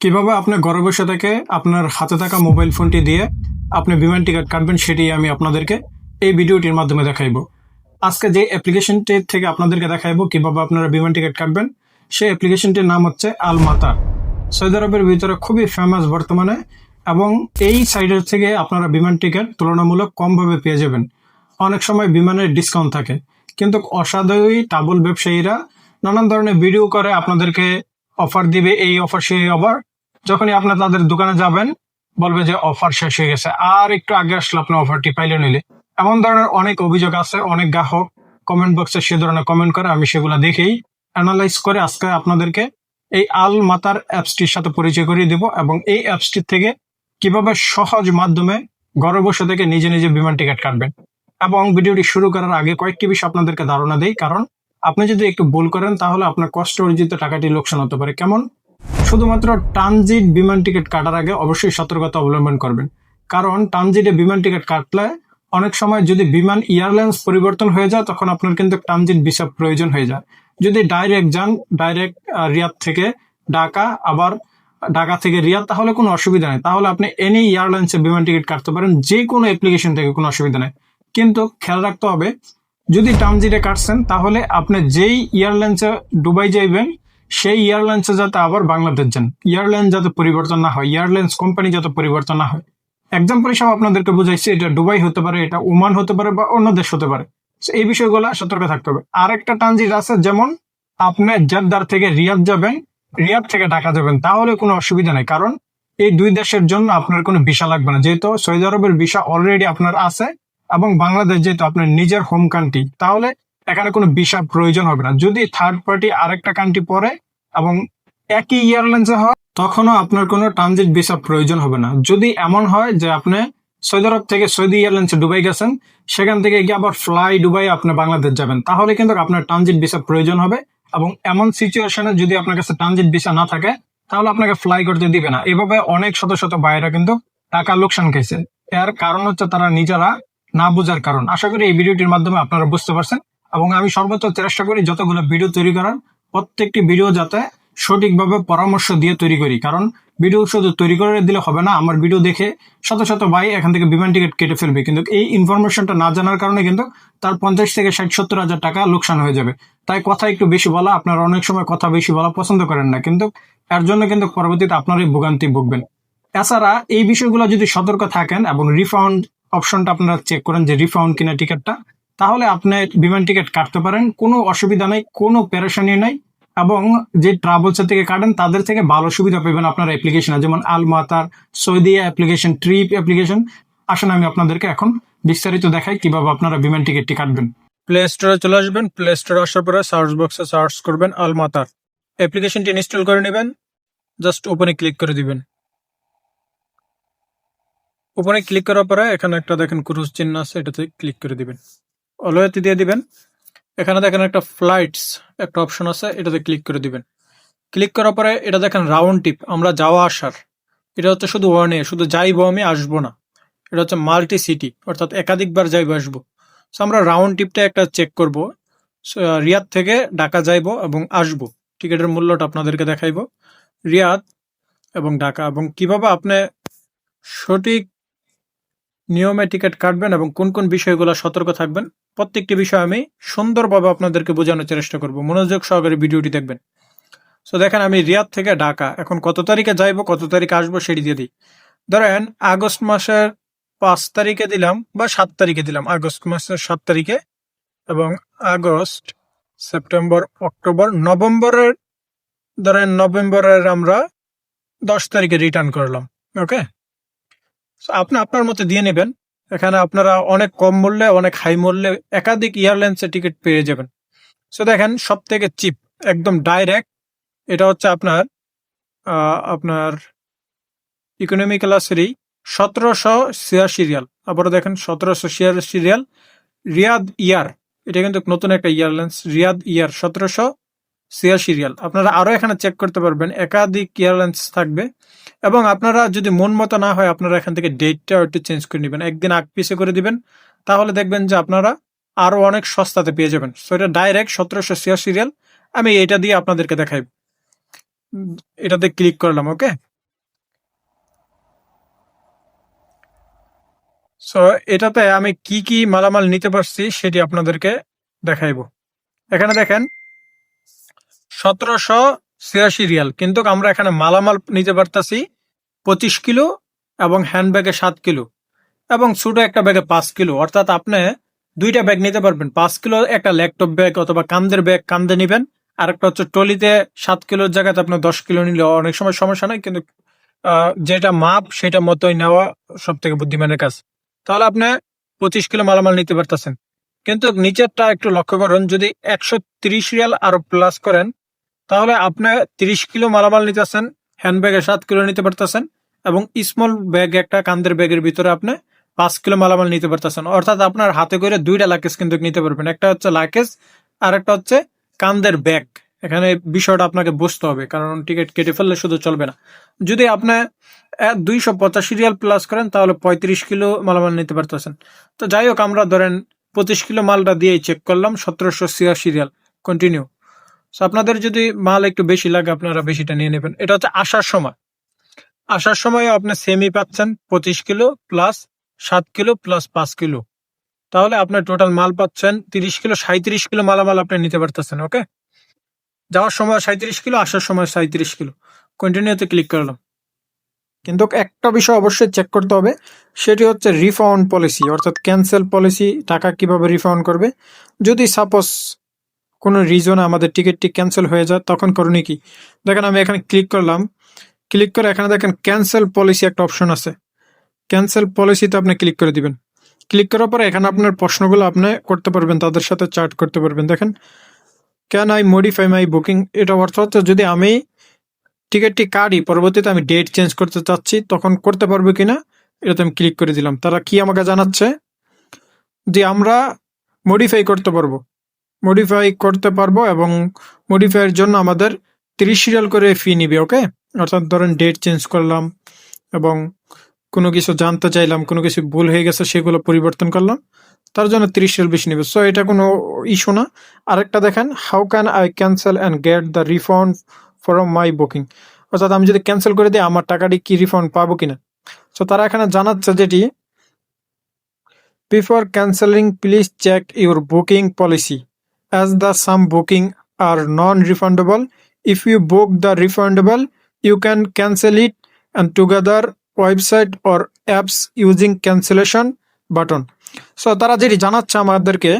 কিভাবে আপনি ঘরে বসে থেকে আপনার হাতে থাকা মোবাইল ফোনটি দিয়ে আপনি বিমান টিকিট কাটবেন সেটি আমি আপনাদেরকে এই ভিডিওটির মাধ্যমে দেখাইবো। আজকে যে অ্যাপ্লিকেশনটি থেকে আপনাদেরকে দেখাইবো কিভাবে আপনারা বিমান টিকিট কাটবেন, সেই অ্যাপ্লিকেশনটির নাম হচ্ছে আল মাতার। সৌদি আরবের ভিতরে খুবই ফেমাস বর্তমানে, এবং এই সাইডের থেকে আপনারা বিমান টিকিট তুলনামূলক কমভাবে পেয়ে যাবেন। অনেক সময় বিমানের ডিসকাউন্ট থাকে, কিন্তু অসাধু টাবল ব্যবসায়ীরা নানান ধরনের ভিডিও করে আপনাদেরকে অফার দিবে, এই অফার সেই অফার। যখনই আপনি তাদের দোকানে যাবেন বলবে যে অফার শেষ হয়ে গেছে, আর একটু আগে আসলে আপনি অফারটি পাইলে নিলে। এমন ধরনের অনেক অভিযোগ আছে, অনেক গ্রাহক কমেন্ট বক্সে সে ধরনের কমেন্ট করে। আমি সেগুলো দেখেই অ্যানালাইজ করে আজকে আপনাদেরকে এই আল মাতার অ্যাপসটির সাথে পরিচয় করিয়ে দেব, এবং এই অ্যাপসটির থেকে কিভাবে সহজ মাধ্যমে ঘরে বসে থেকে নিজে নিজে বিমান টিকিট কাটবেন। এবং ভিডিওটি শুরু করার আগে কয়েকটি বিষয় আপনাদেরকে ধারণা দেই, কারণ আপনি যদি একটু ভুল করেন তাহলে আপনার কষ্ট অর্জিত টাকাটি লোকসান হতে পারে। কেমন? শুধুমাত্র ট্রানজিট বিমান টিকিট কাটার আগে অবশ্যই সতর্কতা অবলম্বন করবেন, কারণ ট্রানজিটে বিমান টিকিট কাটলে অনেক সময় যদি বিমান এয়ারলাইন্স পরিবর্তন হয়ে যায় তখন আপনার কিন্তু ট্রানজিট ভিসা প্রয়োজন হয়ে যায়। যদি ডাইরেক্ট যান, ডাইরেক্ট রিয়াদ থেকে ঢাকা, আবার ঢাকা থেকে রিয়াদ, তাহলে কোনো অসুবিধা নেই। তাহলে আপনি এনি এয়ারলাইন্সে বিমান টিকিট কাটতে পারেন, যে কোনো অ্যাপ্লিকেশন থেকে, কোনো অসুবিধা নেই। কিন্তু খেয়াল রাখতে হবে, যদি ট্রানজিটে কাটছেন তাহলে আপনি যেই এয়ারলাইন্সে দুবাই যাইবেন সেই এয়ারলাইন্সে যাতে আবার বাংলাদেশ যান, এয়ারলাইন্স যাতে পরিবর্তন না হয়, এয়ারলাইন্স কোম্পানি যাতে পরিবর্তন না হয়। এক্সাম্পল হিসাবে আপনাদেরকে বুঝাইছি, এটা দুবাই হতে পারে, এটা ওমান হতে পারে, বা অন্য দেশ হতে পারে। So, এই বিষয়গুলো সতর্ক থাকতে হবে। আরেকটা ট্রানজিট আছে, যেমন আপনি জেদ্দার থেকে রিয়াদ যাবেন, রিয়াদ থেকে ঢাকা যাবেন, তাহলে কোনো অসুবিধা নেই, কারণ এই দুই দেশের জন্য আপনার কোনো ভিসা লাগবে না, যেহেতু সৌদি আরবের ভিসা অলরেডি আপনার আছে, এবং বাংলাদেশ যেহেতু আপনার নিজের হোম কান্ট্রি, তাহলে এখানে কোনো ভিসা প্রয়োজন হবে না। যদি থার্ড পার্টি আরেকটা কান্ট্রি পড়ে এবং একই এয়ারলাইন্সে হয়, তখনও আপনার কোনো ট্রানজিট ভিসা প্রয়োজন হবে না। যদি এমন হয় যে আপনি সৌদি আরব থেকে সৌদি এয়ারলাইন্সে দুবাই গেছেন, সেখান থেকে গিয়ে আবার ফ্লাই দুবাই আপনি বাংলাদেশ যাবেন, তাহলে কিন্তু আপনার ট্রানজিট ভিসা প্রয়োজন হবে। এবং এমন সিচুয়েশনে যদি আপনার কাছে ট্রানজিট ভিসা না থাকে, তাহলে আপনাকে ফ্লাই করতে দিবে না। এভাবে অনেক শত শত বাইরা কিন্তু টাকা লোকসান খাইছে। এর কারণ হচ্ছে তারা নিজেরা না বোঝার কারণ। আশা করি এই ভিডিওটির মাধ্যমে আপনারা বুঝতে পারছেন, এবং আমি সর্বোচ্চ চেষ্টা করি যতগুলো ভিডিও তৈরি করার, প্রত্যেকটি ভিডিও যাতে সঠিকভাবে পরামর্শ দিয়ে তৈরি করি। কারণ ভিডিও শুধু তৈরি করে দিলে হবে না, আমার ভিডিও দেখে শত শত ভাই এখান থেকে বিমান টিকিট কেটে ফেলবে, কিন্তু এই ইনফরমেশনটা না জানার কারণে কিন্তু তার 50 থেকে 60-70 হাজার টাকা লোকসান হয়ে যাবে। তাই কথা একটু বেশি বলা, আপনারা অনেক সময় কথা বেশি বলা পছন্দ করেন না, কিন্তু এর জন্য কিন্তু পরবর্তীতে আপনারই ভোগান্তি ভুগবেন। এছাড়া এই বিষয়গুলো যদি সতর্ক থাকেন এবং রিফান্ড অপশনটা আপনারা চেক করেন যে রিফান্ড কিনা টিকিটটা, তাহলে আপনি বিমান টিকিট কাটতে পারেন, কোনো অসুবিধা নাই, কোনো পেরেশানি নাই। এবং যে ট্রাভেলস থেকে কাটেন তাদের থেকে ভালো সুবিধা পাবেন আপনার অ্যাপ্লিকেশনে, যেমন আল মাতার, সৌদি অ্যাপ্লিকেশন, ট্রিপ অ্যাপ্লিকেশন। আসলে আমি আপনাদেরকে এখন বিস্তারিত দেখাই কিভাবে আপনারা বিমান টিকিটটি কাটবেন। প্লে স্টোরে চলে আসবেন, প্লে স্টোরে আসার পরে সার্চ বক্সে সার্চ করবেন আল মাতার, অ্যাপ্লিকেশনটি ইনস্টল করে নেবেন। জাস্ট ওপেনে ক্লিক করে দিবেন। ওপেনে ক্লিক করার পরে এখানে একটা দেখেন ক্রুজ চিহ্ন আছে, এটাতে ক্লিক করে দিবেন, অলওয়েতে দিয়ে দিবেন। এখানে দেখেন একটা ফ্লাইটস একটা অপশন আছে, এটাতে ক্লিক করে দিবেন। ক্লিক করার পরে এটা দেখেন রাউন্ড টিপ, আমরা যাওয়া আসার, এটা হচ্ছে শুধু ওয়ানে, শুধু যাইবো আমি, আসবো না। এটা হচ্ছে মাল্টি সিটি, অর্থাৎ একাধিকবার যাইবো আসবো। সো আমরা রাউন্ড টিপটা একটা চেক করব। রিয়াদ থেকে ঢাকা যাইবো এবং আসবো, টিকিটের মূল্যটা আপনাদেরকে দেখাইবো, রিয়াদ এবং ঢাকা, এবং কিভাবে আপনি সঠিক নিয়মে টিকিট কাটবেন এবং কোন কোন বিষয়গুলো সতর্ক থাকবেন, প্রত্যেকটি বিষয় আমি সুন্দরভাবে আপনাদেরকে বোঝানোর চেষ্টা করব। মনোযোগ সহকারে ভিডিওটি দেখবেন। সো দেখেন, আমি রিয়াদ থেকে ঢাকা এখন কত তারিখে যাইবো, কত তারিখে আসবো সেটি দিয়ে দিই। ধরেন আগস্ট মাসের 5 তারিখে দিলাম বা 7 তারিখে দিলাম, আগস্ট মাসের 7 তারিখে, এবং আগস্ট, সেপ্টেম্বর, অক্টোবর, নভেম্বরের, ধরেন নভেম্বরের আমরা 10 তারিখে রিটার্ন করলাম। ওকে, আপনি আপনার মতো দিয়ে নেবেন। এখানে আপনারা অনেক কম মূল্যে, অনেক হাই মূল্যে একাধিক এয়ারলাইন্সের টিকিট পেয়ে যাবেন। সো দেখেন, সব থেকে চিপ, একদম ডাইরেক্ট, এটা হচ্ছে আপনার আপনার ইকোনমি ক্লাসেরই 1786 রিয়াল। আবারও দেখেন 1786 রিয়াল, রিয়াদ ইয়ার, এটা কিন্তু নতুন একটা এয়ারলাইন্স, রিয়াদ ইয়ার 1786 রিয়াল। আপনারা আরো এখানে চেক করতে পারবেন, একাধিক এয়ারলাইন্স থাকবে। এবং আপনারা যদি মন মতো না হয়, আপনারা এখান থেকে ডেটটা একটু চেঞ্জ করে নেবেন, একদিন আগ পিছে করে দিবেন, তাহলে দেখবেন যে আপনারা আরো অনেক সস্তাতে পেয়ে যাবেন। সো এটা ডাইরেক্ট 1786 রিয়াল। আমি এটা দিয়ে আপনাদেরকে দেখাই, এটাতে ক্লিক করলাম। ওকে, সো এটাতে আমি কি কি মালামাল নিতে পারছি সেটি আপনাদেরকে দেখাইবো। এখানে দেখেন 1786 রিয়াল, কিন্তু আমরা এখানে মালামাল নিতে পারতাছি 25 কিলো এবং হ্যান্ডব্যাগে 7 কিলো এবং ছোট একটা ব্যাগে 5 কিলো। অর্থাৎ আপনি দুইটা ব্যাগ নিতে পারবেন। 5 কিলো একটা ল্যাপটপ ব্যাগ অথবা কান্দের ব্যাগ কান্দে নিবেন, আর একটা হচ্ছে ট্রলিতে 7 কিলোর জায়গাতে আপনার 10 কিলো নিলে অনেক সময় সমস্যা নাই, কিন্তু যেটা মাপ সেটা মতোই নেওয়া সব থেকে বুদ্ধিমানের কাজ। তাহলে আপনি 25 কিলো মালামাল নিতে পারতেছেন। কিন্তু নিচেরটা একটু লক্ষ্য করুন, যদি 130 রিয়াল আরো প্লাস করেন তাহলে আপনি 30 কিলো মালামাল নিতেছেন, হ্যান্ডব্যাগে 7 কিলো নিতে পারতেছেন এবং স্মল ব্যাগ একটা কান্দের ব্যাগের ভিতরে আপনি 5 কিলো মালামাল নিতে পারতেছেন। অর্থাৎ আপনার হাতে করে দুইটা লাকেজ কিন্তু নিতে পারবেন, একটা হচ্ছে লাকেজ আর একটা হচ্ছে কান্দের ব্যাগ। এখানে বিষয়টা আপনাকে বুঝতে হবে, কারণ টিকিট কেটে ফেললে শুধু চলবে না। যদি আপনি 285 রিয়াল প্লাস করেন তাহলে 35 কিলো মালামাল নিতে পারতেছেন। তো যাই হোক, আমরা ধরেন 25 কিলো মালটা দিয়েই চেক করলাম 1786 রিয়াল। কন্টিনিউ। আপনাদের যদি মাল একটু বেশি লাগে আপনারা বেশিটা নিয়ে নেবেন। এটা হচ্ছে আসার সময়। আসার সময় আপনি সেমি পাচ্ছেন 25 kilo plus 7 kilo plus 5 kilo, তাহলে আপনার টোটাল মাল পাচ্ছেন 30 কিলো। 37 কিলো মালামাল আপনি নিতে পারতেছেন। ওকে, যাওয়ার সময় 37 কিলো, আসার সময় 37 কিলো। কন্টিনিউতে ক্লিক করলাম। কিন্তু একটা বিষয় অবশ্যই চেক করতে হবে, সেটি হচ্ছে রিফান্ড পলিসি, অর্থাৎ ক্যান্সেল পলিসি। টাকা কিভাবে রিফান্ড করবে যদি সাপোজ কোনো রিজনে আমাদের টিকিটটি ক্যান্সেল হয়ে যায়, তখন করণীয় কি? দেখেন আমি এখানে ক্লিক করলাম, ক্লিক করে এখানে দেখেন ক্যান্সেল পলিসি একটা অপশন আছে। ক্যান্সেল পলিসিতে আপনি ক্লিক করে দিবেন। ক্লিক করার পরে এখানে আপনার প্রশ্নগুলো আপনি করতে পারবেন, তাদের সাথে চ্যাট করতে পারবেন। দেখেন can I modify my booking, এটা অর্থ হচ্ছে যদি আমি টিকিটটি কাটি পরবর্তীতে আমি ডেট চেঞ্জ করতে চাচ্ছি তখন করতে পারবো কিনা, এটাতে আমি ক্লিক করে দিলাম। তারা কি আমাকে জানাচ্ছে যে আমরা মডিফাই করতে পারবো, মডিফাই করতে পারবো এবং মডিফাইয়ের জন্য আমাদের 30 রিয়াল করে ফি নিবে। ওকে, অর্থাৎ ধরেন ডেট চেঞ্জ করলাম এবং কোনো কিছু জানতে চাইলাম, কোনো কিছু ভুল হয়ে গেছে সেগুলো পরিবর্তন করলাম, তার জন্য 30 রিয়াল বেশি নেবে। সো এটা কোনো ইস্যু না। আরেকটা দেখেন, how can I cancel and get the refund from my booking, অর্থাৎ আমি যদি ক্যান্সেল করে দিই আমার টাকাটি কি রিফান্ড পাবো কিনা। সো তারা এখানে জানাচ্ছে যেটি, before cancelling please check your booking policy as the some booking are non-refundable. If you book the refundable, you can cancel it and together website or apps using cancellation button. So তারা যেটি জানাচ্ছে আমাদেরকে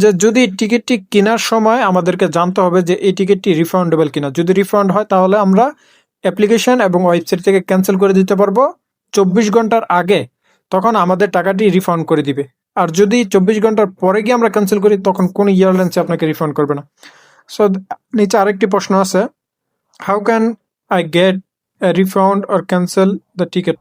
যে যদি টিকিটটি কেনার সময় আমাদেরকে জানতে হবে যে এই টিকিটটি রিফান্ডেবল কিনা। যদি রিফান্ড হয় তাহলে আমরা অ্যাপ্লিকেশন এবং ওয়েবসাইট থেকে ক্যান্সেল করে দিতে পারবো 24 ঘন্টার আগে, তখন আমাদের টাকাটি রিফান্ড করে দিবে। আর যদি 24 ঘন্টার পরে গিয়ে আমরা ক্যান্সেল করি তখন কোন এয়ারলাইন্স আপনাকে রিফান্ড করবে না। সো নিচে আরেকটি প্রশ্ন আছে, how can I get A refund or cancel the ticket.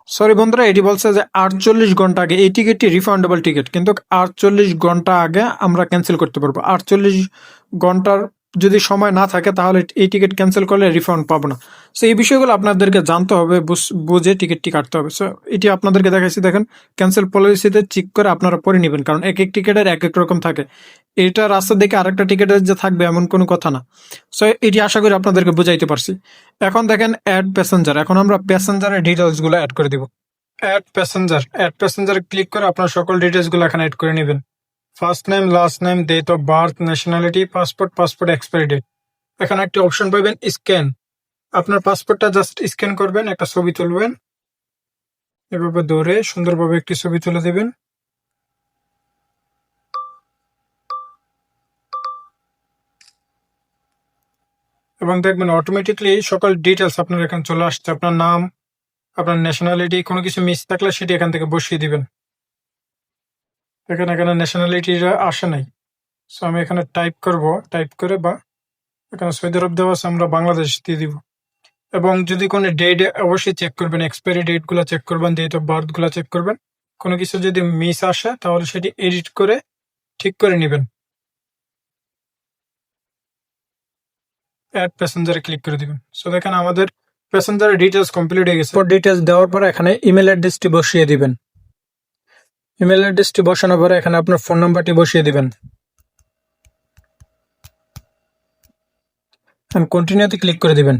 Sorry বন্ধুরা, এটি বলছে যে 48 ঘন্টা আগে এই টিকিটটি রিফান্ডেবল টিকিট, কিন্তু 48 ঘন্টা আগে আমরা ক্যান্সেল করতে পারবো। 48 ঘন্টার যদি সময় না থাকে তাহলে এই টিকিট ক্যান্সেল করলে রিফান্ড পাবো না। সো এই বিষয়গুলো আপনাদেরকে জানতে হবে, বুঝে টিকিটটি কাটতে হবে। সো এটি আপনাদেরকে দেখাচ্ছি, দেখেন ক্যান্সেল পলিসিতে চেক করে আপনারা পরে নেবেন, কারণ এক এক টিকিটের এক এক রকম থাকে। এটা রাস্তা দেখে আরেকটা টিকিটের যে থাকবে এমন কোনো কথা না। সো এটি আশা করি আপনাদেরকে বুঝাইতে পারছি। এখন দেখেন অ্যাড প্যাসেঞ্জার, এখন আমরা প্যাসেঞ্জারের ডিটেলস গুলো অ্যাড করে দিব। অ্যাড প্যাসেঞ্জার ক্লিক করে আপনার সকল ডিটেলস গুলো এখানে অ্যাড করে নেবেন। First name, last name, date of birth, nationality, passport expiry date. এখানে একটি অপশন পাবেন স্ক্যান। আপনার পাসপোর্টটা জাস্ট স্ক্যান করবেন, একটা ছবি তুলবেন, এভাবে ধরে সুন্দরভাবে একটি ছবি তুলে দেবেন। এবং দেখবেন অটোমেটিকলি সকল ডিটেলস আপনার এখানে চলে আসছে। আপনার নাম, আপনার ন্যাশনালিটি, কোনো কিছু মিস থাকলে সেটি এখান থেকে বসিয়ে দিবেন। এখানে ন্যাশনালিটিটা আসে নাই, সো আমি এখানে টাইপ করব, টাইপ করে বা এখানে সৌদি আরব দেওয়া আছে আমরা বাংলাদেশ দিয়ে দিব। এবং যদি কোনো ডেট অবশ্যই চেক করবেন, এক্সপায়ারি ডেট গুলো চেক করবেন, ডেট অফ বার্থ গুলো চেক করবেন। কোনো কিছু যদি মিস আসে তাহলে সেটি এডিট করে ঠিক করে নেবেন। অ্যাড প্যাসেঞ্জারে ক্লিক করে দিবেন। সো দেখেন আমাদের প্যাসেঞ্জারের ডিটেলস কমপ্লিট হয়ে গেছে। ডিটেলস দেওয়ার পরে এখানে ইমেল অ্যাড্রেসটি বসিয়ে দিবেন। ইমেল অ্যাড্রেসটি বসানোর পরে এখানে আপনার ফোন নাম্বারটি বসিয়ে দিবেন। কন্টিনিউতে ক্লিক করে দিবেন।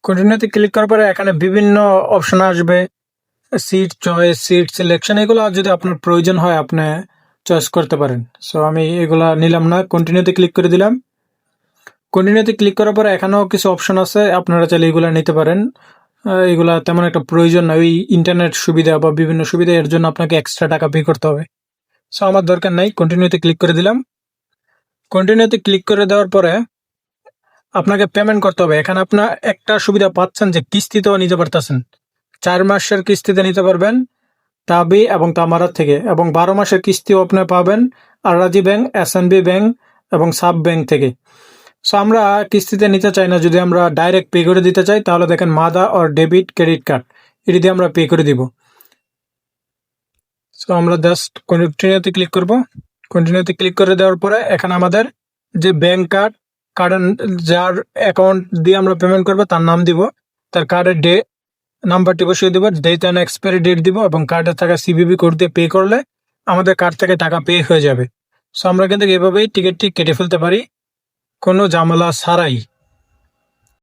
কন্টিনিউতে ক্লিক করার পরে এখানে বিভিন্ন অপশন আসবে, সিট চয়েস, সিট সিলেকশন, এগুলো যদি আপনার প্রয়োজন হয় আপনি চয়েস করতে পারেন। সো আমি এগুলা নিলাম না, কন্টিনিউতে ক্লিক করে দিলাম। কন্টিনিউতে ক্লিক করার পরে এখানেও কিছু অপশন আছে, আপনারা চাইলে এগুলা নিতে পারেন। এগুলা তেমন একটা প্রয়োজন না, ওই ইন্টারনেট সুবিধা বা বিভিন্ন সুবিধা, এর জন্য আপনাকে এক্সট্রা টাকা পে করতে হবে। সো আমার দরকার নাই, কন্টিনিউতে ক্লিক করে দিলাম। কন্টিনিউতে ক্লিক করে দেওয়ার পরে আপনাকে পেমেন্ট করতে হবে। এখানে আপনার একটা সুবিধা পাচ্ছেন যে কিস্তিতেও নিতে পারতেছেন। 4 মাসের কিস্তিতে নিতে পারবেন তাবি এবং তামারা থেকে, এবং 12 মাসের কিস্তিও আপনি পাবেন আরাজি ব্যাংক, এসএনবি ব্যাংক এবং সাব ব্যাংক থেকে। সো আমরা কিস্তিতে নিতে চাই না, যদি আমরা ডাইরেক্ট পে করে দিতে চাই তাহলে দেখেন মাদা অর ডেবিট ক্রেডিট কার্ড, এটি দিয়ে আমরা পে করে দিব। সো আমরা জাস্ট কন্টিনিউতে ক্লিক করব। কন্টিনিউতে ক্লিক করে দেওয়ার পরে এখানে আমাদের যে ব্যাংক কার্ড যার অ্যাকাউন্ট দিয়ে আমরা পেমেন্ট করবো তার নাম দিব, তার কার্ডের নাম্বারটি বসিয়ে দিব, ডেট অ্যান্ড এক্সপায়ারি ডেট দিব, এবং কার্ডে থাকা সিভিভি কোড দিয়ে পে করলে আমাদের কার্ড থেকে টাকা পে হয়ে যাবে। সো আমরা কিন্তু এভাবেই টিকিটটি কেটে ফেলতে পারি কোনো ঝামেলা ছাড়াই।